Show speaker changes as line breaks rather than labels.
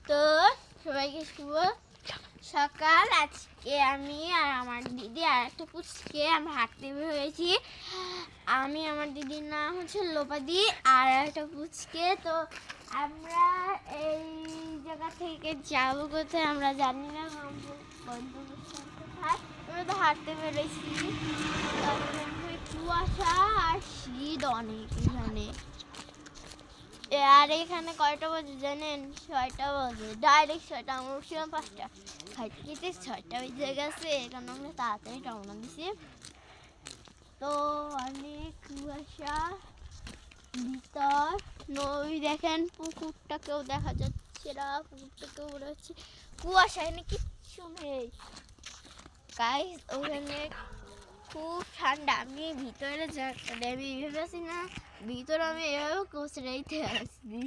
তো সবাইকে শুভ সকাল। আজকে আমি আর আমার দিদি আর একটা পুচকে আমরা হাঁটতে বের হয়েছি। আমি, আমার দিদির নাম হচ্ছে লোপাদি, আর একটা পুচকে। তো আমরা এই জায়গা থেকে যাবো কোথায় আমরা জানি না, গন্তব্যস্থল কোথায়। আমরা তো হাঁটতে বেরোইছি, কুয়াশা আর শীত অনেক এখানে। আর এখানে কয়টা বাজে জানেন? 6টা বাজে, ডাইরেক্ট 6টা। আমরা উঠছিলাম 5টা, খাইতে 6টা বেজে গেছে। এখানে আমরা তাড়াতাড়ি রওনা দিছি। তো অনেক কুয়াশা, ভিতর নই দেখেন, পুকুরটাকেও দেখা যাচ্ছে না, পুকুরটাকেও মনে হচ্ছে কুয়াশা, এখানে কিচ্ছু নেই গাইস। ওখানে খুব ঠান্ডা। আমি ভিতরে আমি ভেবেছি না ভিতরে আমি এভাবে কোচড়াইতে আসছি।